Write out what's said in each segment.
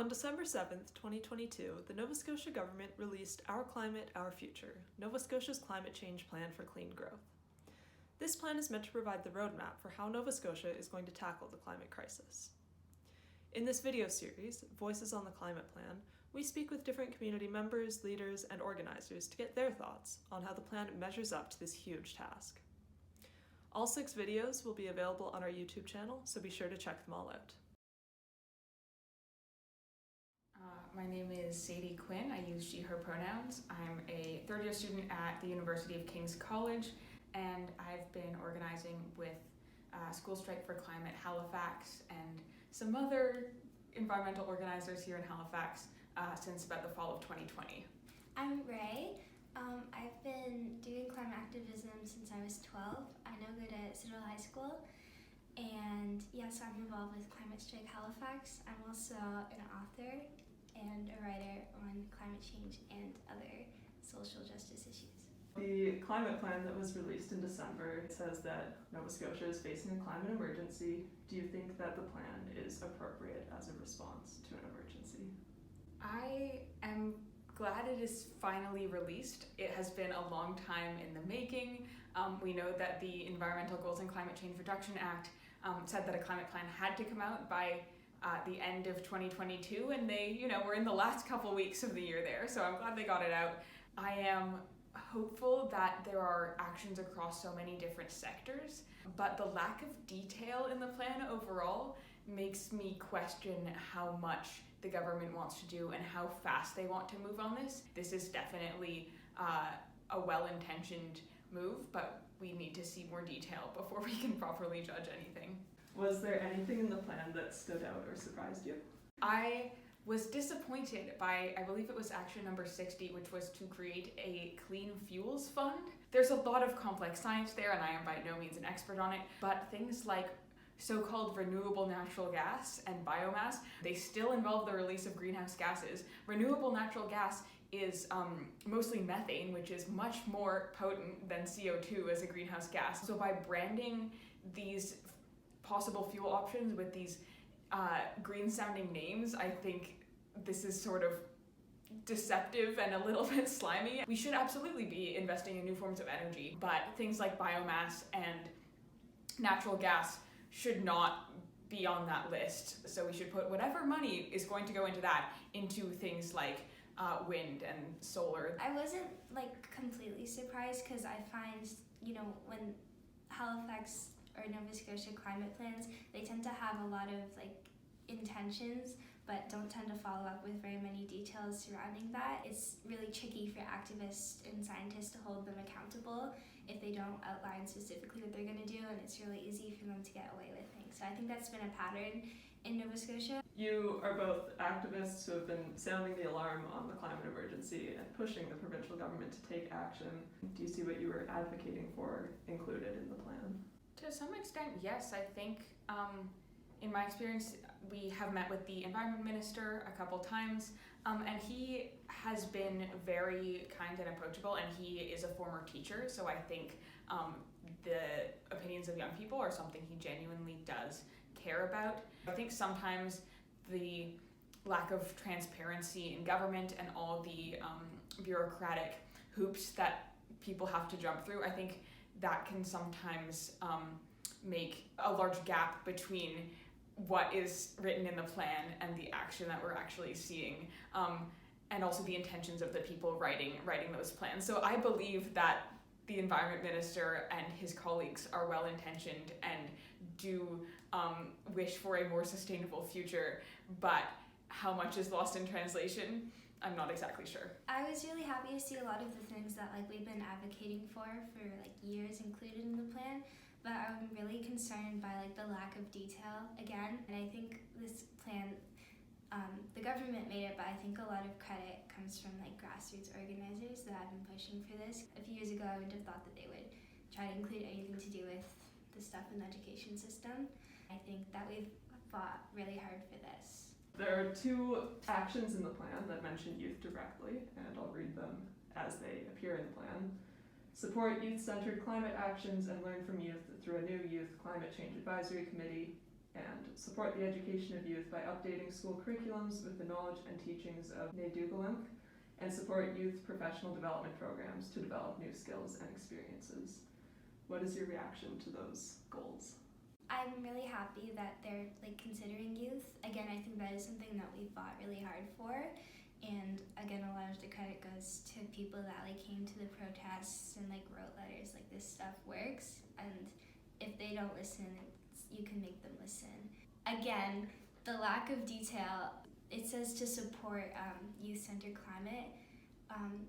On December 7th, 2022, the Nova Scotia government released Our Climate, Our Future, Nova Scotia's climate change plan for clean growth. This plan is meant to provide the roadmap for how Nova Scotia is going to tackle the climate crisis. In this video series, Voices on the Climate Plan, we speak with different community members, leaders, and organizers to get their thoughts on how the plan measures up to this huge task. All 6 videos will be available on our YouTube channel, so be sure to check them all out. My name is Sadie Quinn. I use she, her pronouns. I'm a third-year student at the University of King's College, and I've been organizing with School Strike for Climate Halifax and some other environmental organizers here in Halifax since about the fall of 2020. I'm Rae. I've been doing climate activism since I was 12. I now go to Citadel High School, and yes, I'm involved with Climate Strike Halifax. I'm also an author and a writer on climate change and other social justice issues. The climate plan that was released in December says that Nova Scotia is facing a climate emergency. Do you think that the plan is appropriate as a response to an emergency? I am glad it is finally released. It has been a long time in the making. We know that the Environmental Goals and Climate Change Reduction Act said that a climate plan had to come out by the end of 2022, and they, were in the last couple weeks of the year there, so I'm glad they got it out. I am hopeful that there are actions across so many different sectors, but the lack of detail in the plan overall makes me question how much the government wants to do and how fast they want to move on this. This is definitely a well-intentioned move, but we need to see more detail before we can properly judge anything. Was there anything in the plan that stood out or surprised you? I was disappointed by, I believe it was action number 60, which was to create a clean fuels fund. There's a lot of complex science there, and I am by no means an expert on it, but things like so-called renewable natural gas and biomass, they still involve the release of greenhouse gases. Renewable natural gas is mostly methane, which is much more potent than CO2 as a greenhouse gas. So by branding these possible fuel options with these green-sounding names, I think this is sort of deceptive and a little bit slimy. We should absolutely be investing in new forms of energy, but things like biomass and natural gas should not be on that list. So we should put whatever money is going to go into that into things like wind and solar. I wasn't completely surprised because I find, when Halifax or Nova Scotia climate plans, they tend to have a lot of intentions, but don't tend to follow up with very many details surrounding that. It's really tricky for activists and scientists to hold them accountable if they don't outline specifically what they're going to do, and it's really easy for them to get away with things. So I think that's been a pattern in Nova Scotia. You are both activists who have been sounding the alarm on the climate emergency and pushing the provincial government to take action. Do you see what you were advocating for included in the plan? To some extent, yes. I think, in my experience, we have met with the Environment Minister a couple times, and he has been very kind and approachable, and he is a former teacher, so I think the opinions of young people are something he genuinely does care about. I think sometimes the lack of transparency in government and all the bureaucratic hoops that people have to jump through, I think that can sometimes make a large gap between what is written in the plan and the action that we're actually seeing, and also the intentions of the people writing those plans. So I believe that the Environment Minister and his colleagues are well-intentioned and do wish for a more sustainable future, but how much is lost in translation, I'm not exactly sure. I was really happy to see a lot of the things that we've been advocating for years included in the plan, but I'm really concerned by the lack of detail again. And I think this plan, the government made it, but I think a lot of credit comes from grassroots organizers that have been pushing for this. A few years ago, I wouldn't have thought that they would try to include anything to do with the stuff in the education system. I think that we've fought really hard for this. There are 2 actions in the plan that mention youth directly, and I'll read them as they appear in the plan. Support youth-centered climate actions and learn from youth through a new Youth Climate Change Advisory Committee. and support the education of youth by updating school curriculums with the knowledge and teachings of Nedugalimk, and support youth professional development programs to develop new skills and experiences. What is your reaction to those goals? I'm really happy that they're considering youth. Again, I think that is something that we fought really hard for. And again, a lot of the credit goes to people that came to the protests and wrote letters this stuff works. And if they don't listen, you can make them listen. Again, the lack of detail, it says to support youth-centered climate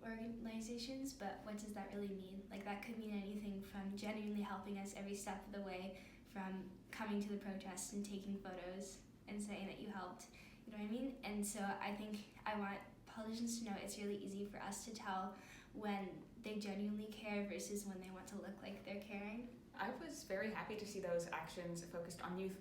organizations, but what does that really mean? That could mean anything from genuinely helping us every step of the way, from coming to the protests and taking photos and saying that you helped. You know what I mean? And so I think I want politicians to know it's really easy for us to tell when they genuinely care versus when they want to look like they're caring. I was very happy to see those actions focused on youth.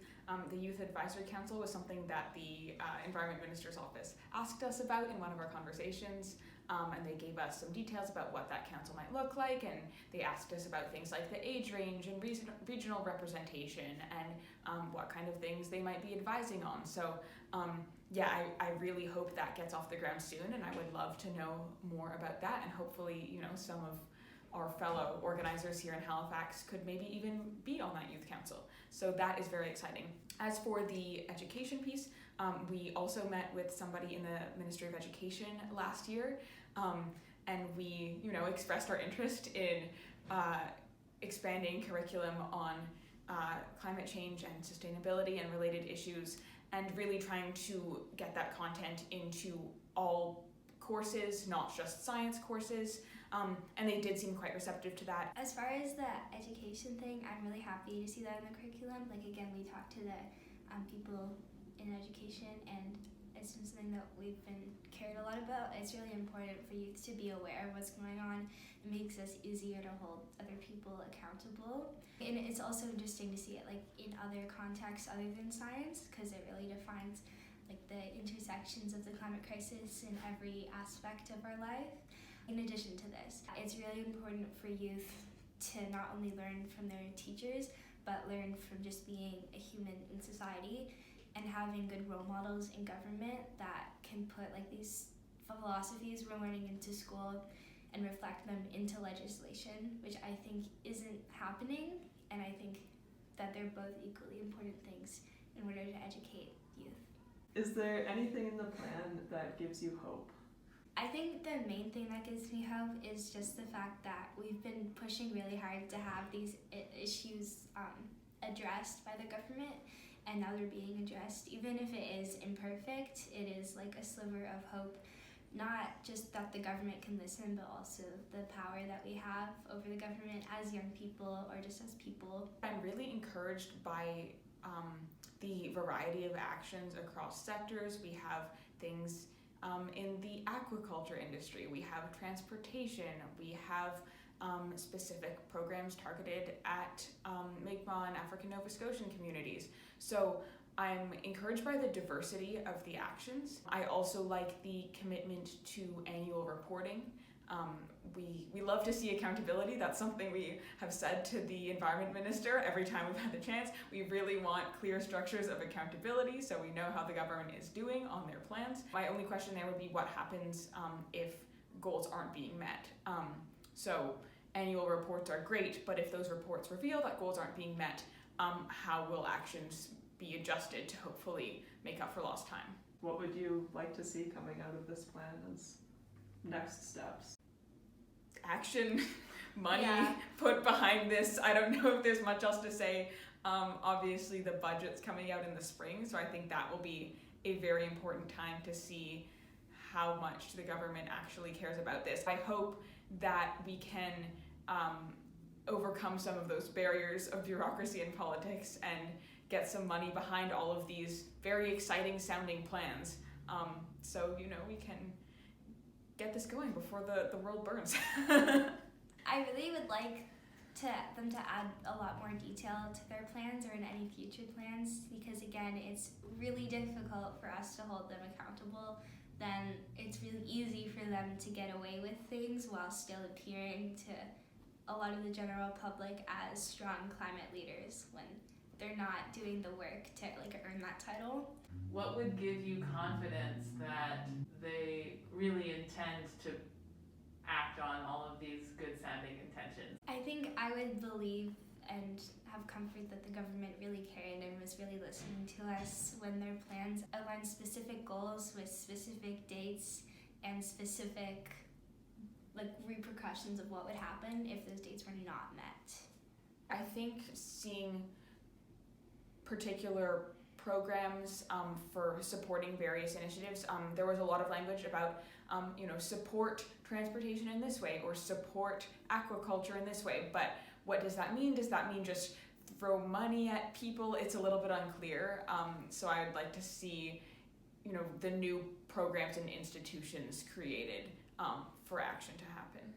The Youth Advisory Council was something that the Environment Minister's Office asked us about in one of our conversations, and they gave us some details about what that council might look like, and they asked us about things like the age range and regional representation and what kind of things they might be advising on. So I really hope that gets off the ground soon, and I would love to know more about that, and hopefully, some of our fellow organizers here in Halifax could maybe even be on that youth council. So that is very exciting. As for the education piece, we also met with somebody in the Ministry of Education last year, and we, expressed our interest in expanding curriculum on climate change and sustainability and related issues, and really trying to get that content into all courses, not just science courses. And they did seem quite receptive to that. As far as the education thing, I'm really happy to see that in the curriculum. Again, we talked to the people in education, and it's been something that we've been cared a lot about. It's really important for youth to be aware of what's going on. It makes us easier to hold other people accountable. And it's also interesting to see it in other contexts other than science, because it really defines the intersections of the climate crisis in every aspect of our life. In addition to this, it's really important for youth to not only learn from their teachers, but learn from just being a human in society, and having good role models in government that can put these philosophies we're learning into school and reflect them into legislation, which I think isn't happening, and I think that they're both equally important things in order to educate youth. Is there anything in the plan that gives you hope? I think the main thing that gives me hope is just the fact that we've been pushing really hard to have these issues addressed by the government, and now they're being addressed. Even if it is imperfect, it is a sliver of hope, not just that the government can listen, but also the power that we have over the government as young people or just as people. I'm really encouraged by the variety of actions across sectors. We have things in the aquaculture industry, we have transportation, we have specific programs targeted at Mi'kmaq and African Nova Scotian communities. So I'm encouraged by the diversity of the actions. I also like the commitment to annual reporting. We love to see accountability. That's something we have said to the Environment Minister every time we've had the chance. We really want clear structures of accountability so we know how the government is doing on their plans. My only question there would be what happens if goals aren't being met. So annual reports are great, but if those reports reveal that goals aren't being met, how will actions be adjusted to hopefully make up for lost time? What would you like to see coming out of this plan as next steps? Action, money put behind this. I don't know if there's much else to say. Obviously the budget's coming out in the spring, so I think that will be a very important time to see how much the government actually cares about this. I hope that we can overcome some of those barriers of bureaucracy and politics and get some money behind all of these very exciting sounding plans, so we can get this going before the world burns. I really would like them to add a lot more detail to their plans or in any future plans, because again, it's really difficult for us to hold them accountable. Then it's really easy for them to get away with things while still appearing to a lot of the general public as strong climate leaders when they're not doing the work to like earn that title. What would give you confidence that they really intend to act on all of these good-sounding intentions? I think I would believe and have comfort that the government really cared and was really listening to us when their plans outlined specific goals with specific dates and specific like repercussions of what would happen if those dates were not met. I think seeing particular programs for supporting various initiatives, there was a lot of language about support transportation in this way or support aquaculture in this way, but what does that mean? Does that mean just throw money at people? It's a little bit unclear. So I would like to see, the new programs and institutions created for action to happen.